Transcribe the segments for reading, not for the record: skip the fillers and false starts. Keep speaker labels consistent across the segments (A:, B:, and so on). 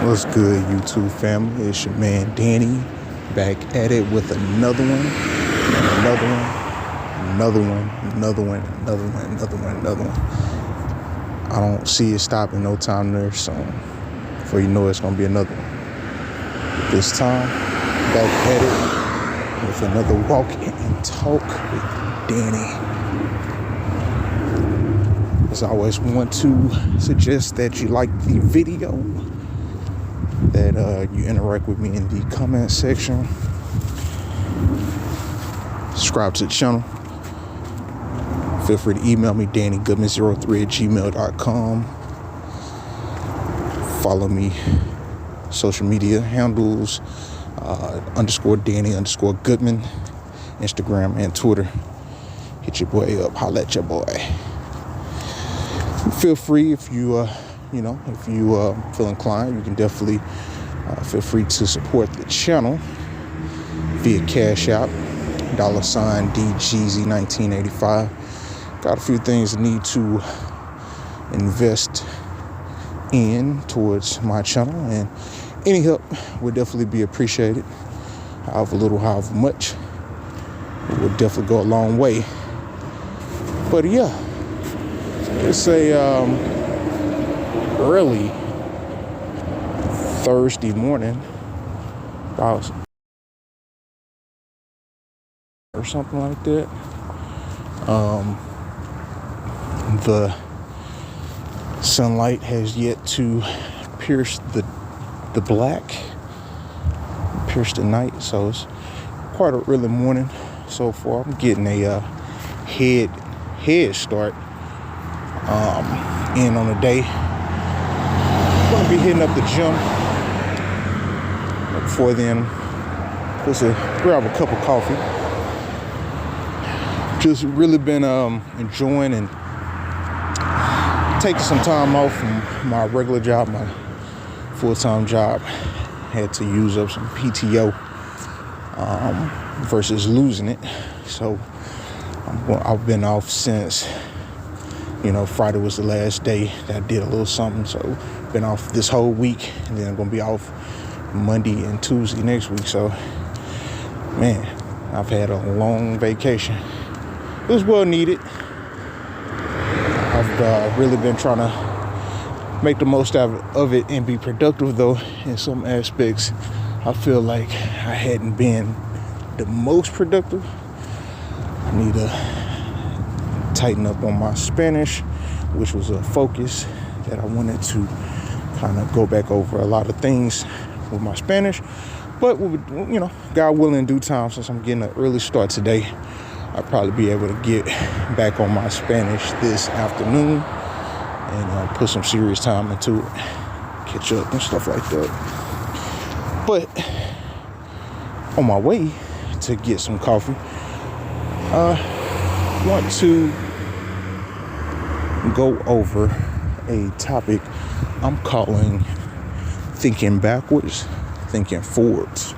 A: What's good, YouTube family? It's your man Danny back at it with another one, another one, another one, another one, another one, another one, another one. I don't see it stopping no time there soon. Before you know it's gonna be another one. This time, back at it with another walk and talk with Danny. As I always want to suggest that you like the video, that you interact with me in the comment section, subscribe to the channel, feel free to email me dannygoodman03@gmail.com, follow me social media handles, _Danny_Goodman, Instagram and Twitter. Hit your boy up, holla at your boy. Feel free if you feel inclined, you can definitely feel free to support the channel via Cash App, $DGZ1985. Got a few things I need to invest in towards my channel, and any help would definitely be appreciated. However little, however much, it would definitely go a long way. But yeah, it's a early Thursday morning, about or something like that. The sunlight has yet to pierce the black, pierce the night, so it's quite an early morning so far. I'm getting a head start in on the day. Gonna be hitting up the gym. Before then, just grab a cup of coffee. Just really been enjoying and taking some time off from my regular job, my full-time job. Had to use up some PTO versus losing it. So I've been off since, Friday was the last day that I did a little something. So been off this whole week, and then I'm gonna be off Monday and Tuesday next week. So, man, I've had a long vacation. It was well needed. I've really been trying to make the most of it and be productive, though in some aspects I feel like I hadn't been the most productive. I need to tighten up on my Spanish, which was a focus that I wanted to kind of go back over a lot of things with my Spanish. But, God willing, in due time, since I'm getting an early start today, I'll probably be able to get back on my Spanish this afternoon and put some serious time into it, catch up and stuff like that. But on my way to get some coffee, I want to go over a topic I'm calling thinking backwards, thinking forwards.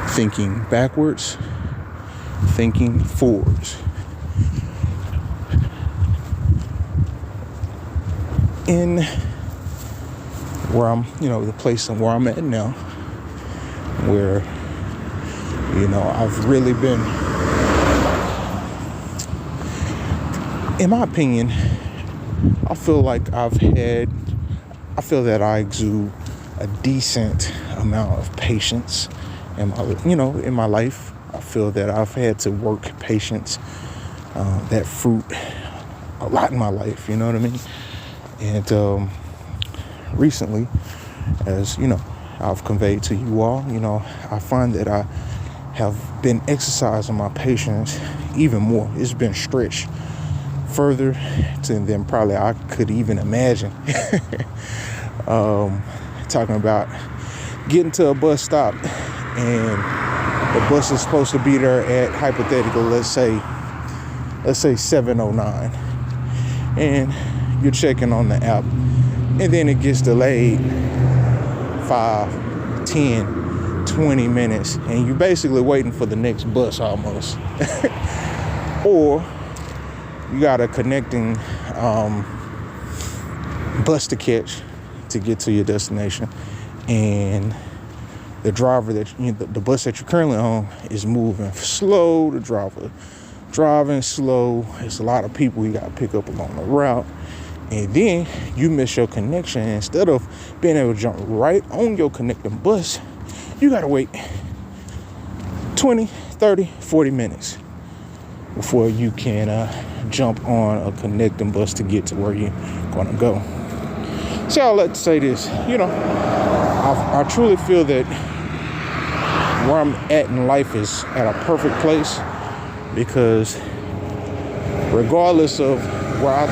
A: Thinking backwards, thinking forwards. In where I'm, the place where I'm at now, where, I've really been, in my opinion, I feel that I exude a decent amount of patience in my life. I feel that I've had to work patience, that fruit, a lot in my life, you know what I mean? And recently, as I've conveyed to you all, I find that I have been exercising my patience even more. It's been stretched further than probably I could even imagine. Talking about getting to a bus stop, and the bus is supposed to be there at, hypothetical, let's say 7:09, and you're checking on the app, and then it gets delayed 5, 10, 20 minutes, and you're basically waiting for the next bus almost. Or you got a connecting bus to catch to get to your destination, and the driver the bus that you're currently on is moving slow. The driver driving slow. It's a lot of people you got to pick up along the route, and then you miss your connection. Instead of being able to jump right on your connecting bus, you got to wait 20, 30, 40 minutes before you can jump on a connecting bus to get to where you're going to go. So I'll let to say this, I truly feel that where I'm at in life is at a perfect place, because regardless of where I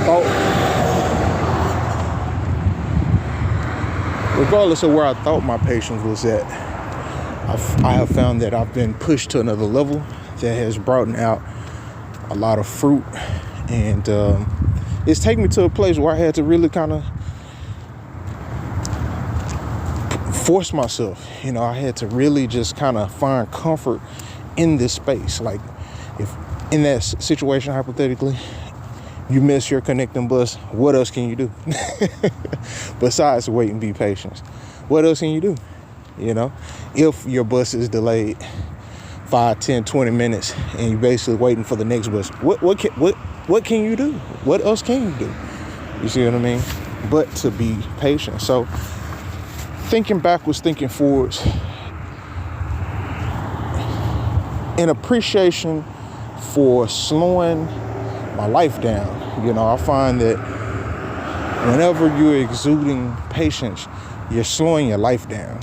A: thought my patience was at, I have found that I've been pushed to another level that has brought out a lot of fruit, and it's taken me to a place where I had to really kind of force myself. I had to really just kind of find comfort in this space. Like, if in that situation, hypothetically, you miss your connecting bus, what else can you do? Besides wait and be patient. What else can you do? If your bus is delayed 5, 10, 20 minutes and you're basically waiting for the next bus, what can you do? What else can you do? You see what I mean? But to be patient. So thinking backwards, thinking forwards, in appreciation for slowing my life down. I find that whenever you're exuding patience, you're slowing your life down.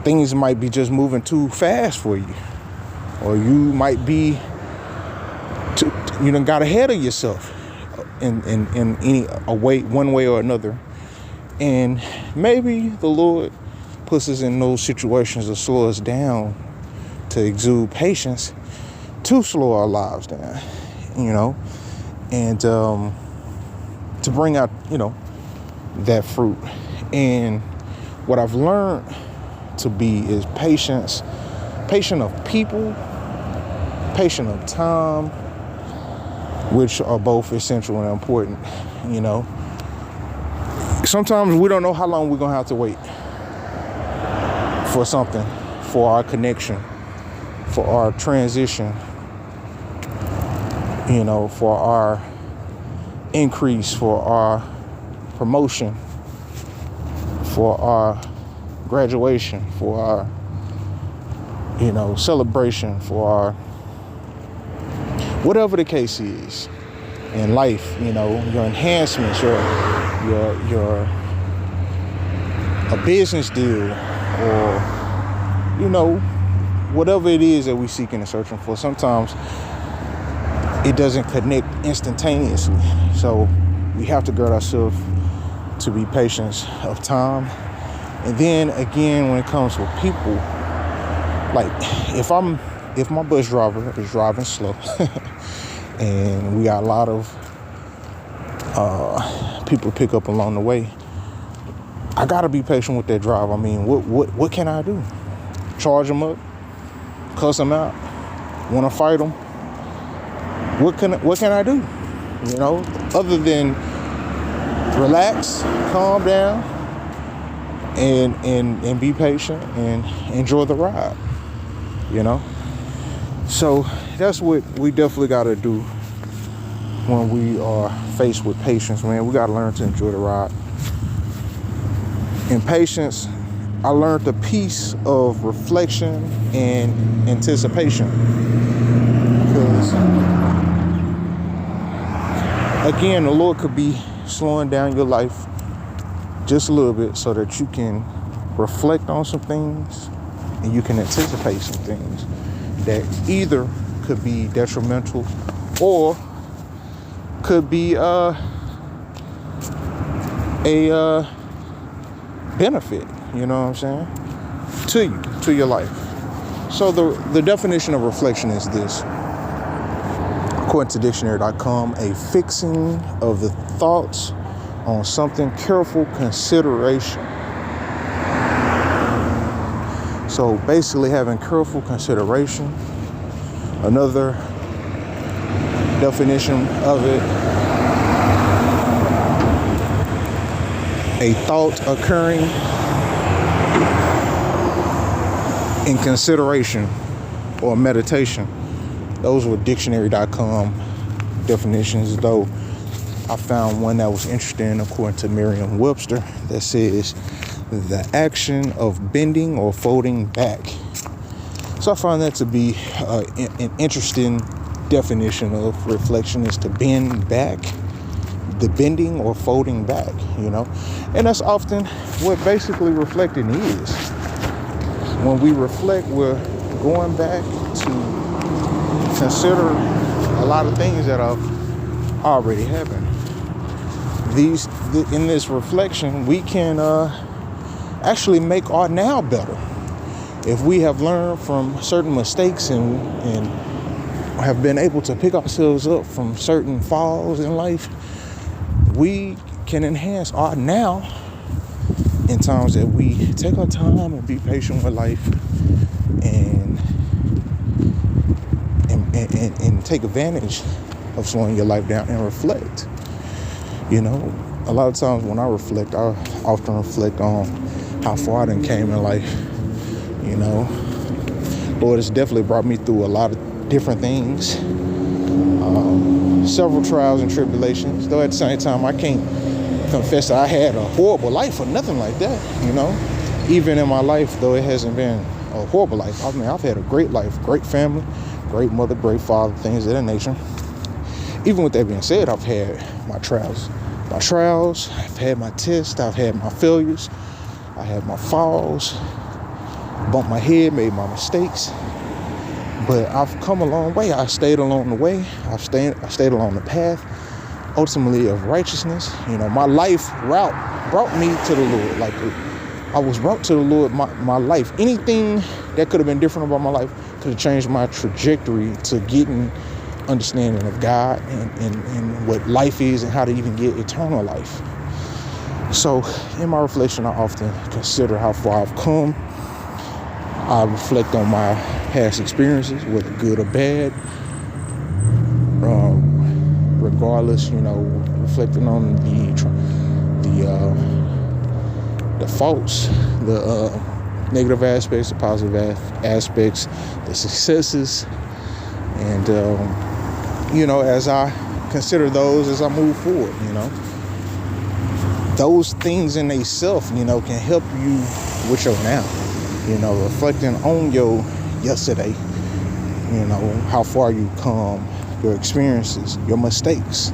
A: Things might be just moving too fast for you, or you might be got ahead of yourself in one way or another. And maybe the Lord puts us in those situations to slow us down, to exude patience, to slow our lives down, and to bring out, that fruit. And what I've learned to be is patient of people, patient of time, which are both essential and important. Sometimes we don't know how long we're going to have to wait for something, for our connection, for our transition, for our increase, for our promotion, for our graduation, for our, celebration, for our, whatever the case is in life, your enhancements, your a business deal, or whatever it is that we seeking and searching for. Sometimes it doesn't connect instantaneously, so we have to gird ourselves to be patient of time. And then again, when it comes with people, like if my bus driver is driving slow and we got a lot of people pick up along the way, I gotta be patient with that driver. I mean, what can I do? Charge them up, cuss them out, want to fight them? What can I do? Other than relax, calm down, and be patient and enjoy the ride. So that's what we definitely got to do when we are faced with patience, man. We got to learn to enjoy the ride. In patience, I learned the peace of reflection and anticipation. Because, again, the Lord could be slowing down your life just a little bit so that you can reflect on some things and you can anticipate some things that either could be detrimental or could be a benefit, you know what I'm saying, to you, to your life. So the definition of reflection is this, according to dictionary.com, a fixing of the thoughts on something, careful consideration. So basically having careful consideration. Another definition of it a thought occurring in consideration or meditation. Those were dictionary.com definitions, though I found one that was interesting according to Merriam-Webster that says the action of bending or folding back. So I found that to be an interesting definition of reflection, is to bend back, the bending or folding back, and that's often what basically reflecting is. When we reflect, we're going back to consider a lot of things that have already happened. In this reflection, we can actually make our now better. If we have learned from certain mistakes and have been able to pick ourselves up from certain falls in life, we can enhance our now in times that we take our time and be patient with life and take advantage of slowing your life down and reflect. A lot of times when I reflect, I often reflect on how far I done came in life. Lord has definitely brought me through a lot of different things, several trials and tribulations, though at the same time I can't confess that I had a horrible life or nothing like that. Even in my life, though it hasn't been a horrible life, I've had a great life, great family, great mother, great father, things of that nature. Even with that being said, I've had my trials, I've had my tests, I've had my failures, I had my falls, bumped my head, made my mistakes, but I've come a long way. I stayed along the way. I stayed along the path, ultimately of righteousness. My life route brought me to the Lord. Like I was brought to the Lord. My life, anything that could have been different about my life could have changed my trajectory to getting understanding of God and what life is and how to even get eternal life. So in my reflection, I often consider how far I've come. I reflect on my past experiences, whether good or bad. Regardless, reflecting on the faults, the negative aspects, the positive aspects, the successes, and as I consider those as I move forward, those things in themselves, can help you with your now. Reflecting on your yesterday, how far you come, your experiences, your mistakes.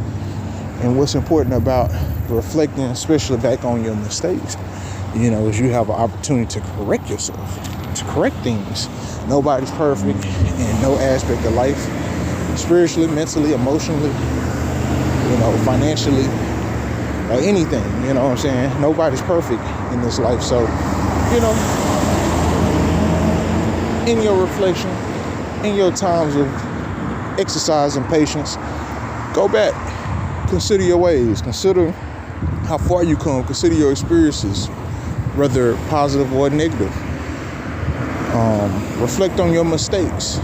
A: And what's important about reflecting, especially back on your mistakes, is you have an opportunity to correct yourself, to correct things. Nobody's perfect in no aspect of life, spiritually, mentally, emotionally, financially, or anything, what I'm saying? Nobody's perfect in this life. So, in your reflection, in your times of exercise and patience, go back, consider your ways, consider how far you come, consider your experiences, whether positive or negative. Reflect on your mistakes,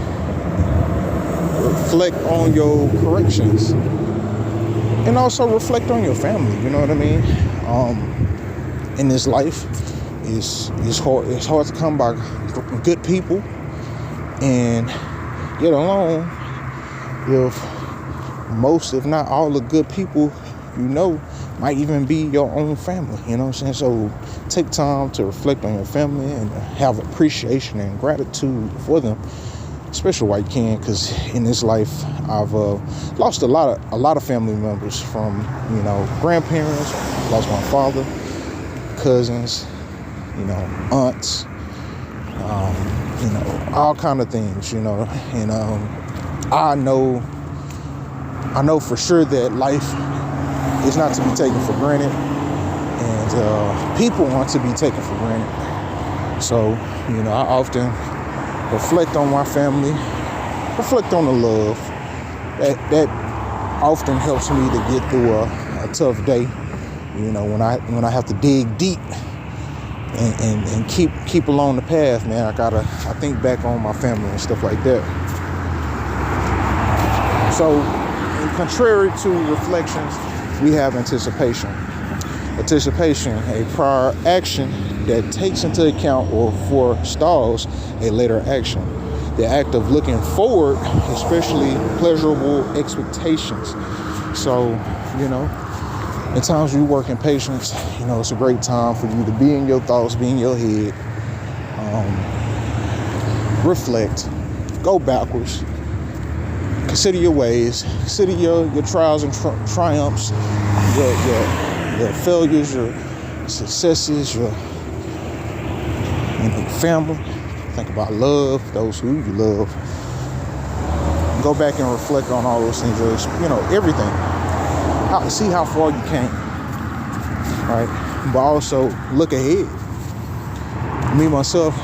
A: reflect on your corrections, and also reflect on your family. You know what I mean? In this life, it's hard to come by good people and get along with most, if not all, the good people might even be your own family. You know what I'm saying? So take time to reflect on your family and have appreciation and gratitude for them, especially while you can, because in this life I've lost a lot of family members, from grandparents, lost my father, cousins, aunts, all kind of things, and I know for sure that life is not to be taken for granted, and people want to be taken for granted. So, I often reflect on my family, reflect on the love. That often helps me to get through a tough day, when I have to dig deep and keep along the path, man. I think back on my family and stuff like that. So, contrary to reflections, we have anticipation. Anticipation, a prior action that takes into account or forestalls a later action. The act of looking forward, especially pleasurable expectations. So, in times you work in patience, it's a great time for you to be in your thoughts, be in your head, reflect, go backwards, consider your ways, consider your trials and triumphs, your failures, your successes, your family. Think about love, those who you love. Go back and reflect on all those things, everything. See how far you came, right? But also look ahead. Me, myself,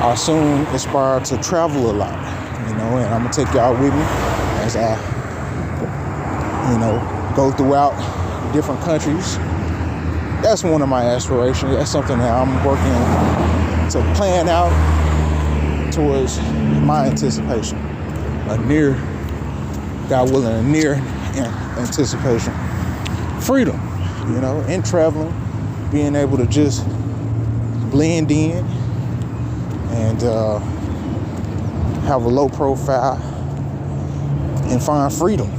A: I soon aspire to travel a lot, and I'm gonna take y'all with me as I, go throughout different countries. That's one of my aspirations. That's something that I'm working to plan out towards my anticipation. God willing, a near anticipation. Freedom, in traveling, being able to just blend in and have a low profile and find freedom,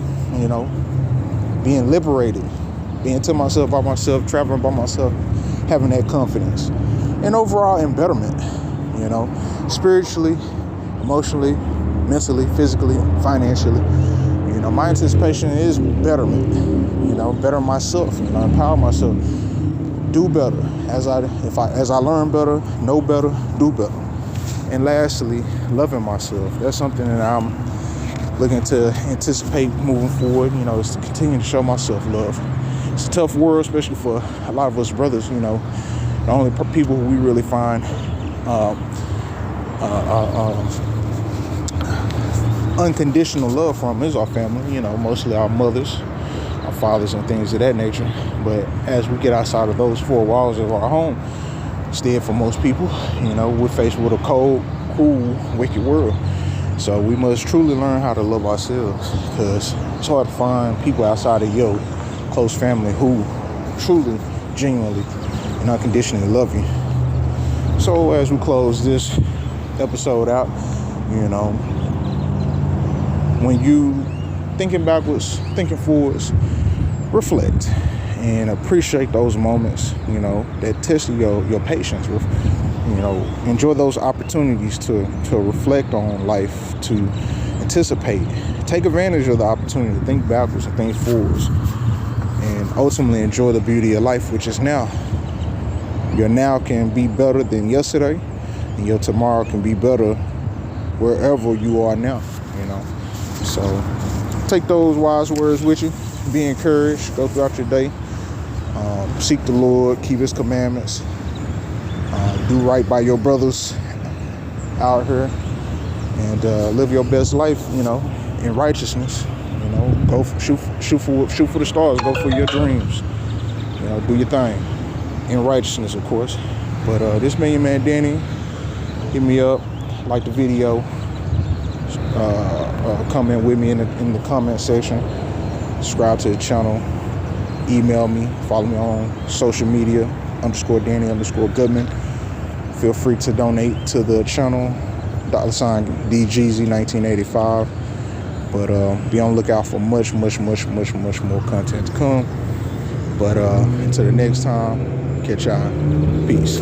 A: being liberated, being to myself, by myself, traveling by myself, having that confidence. And overall, in betterment, spiritually, emotionally, mentally, physically, financially. My anticipation is betterment, better myself, empower myself, do better. As I learn better, know better, do better. And lastly, loving myself. That's something that I'm looking to anticipate moving forward, is to continue to show myself love. It's a tough world, especially for a lot of us brothers, the only people who we really find unconditional love from is our family, mostly our mothers, our fathers, and things of that nature. But as we get outside of those four walls of our home, instead for most people, we're faced with a cold, cruel, wicked world. So we must truly learn how to love ourselves, because it's hard to find people outside of your close family who truly, genuinely, and unconditionally love you. So as we close this episode out, when you thinking backwards, thinking forwards, reflect and appreciate those moments, that test your patience. Enjoy those opportunities to reflect on life, to anticipate, take advantage of the opportunity to think backwards and think forwards, and ultimately enjoy the beauty of life, which is now. Your now can be better than yesterday, and your tomorrow can be better wherever you are now, So take those wise words with you. Be encouraged. Go throughout your day. Seek the Lord. Keep His commandments. Do right by your brothers out here, and live your best life. In righteousness. Go shoot for the stars. Go for your dreams. Do your thing in righteousness, of course. But this been your man Danny. Hit me up. Like the video. Comment with me in the comment section. Subscribe to the channel. Email me. Follow me on social media _Danny_Goodman. Feel free to donate to the channel. $DGZ1985. But be on the lookout for much more content to come. But until the next time, catch y'all. Peace.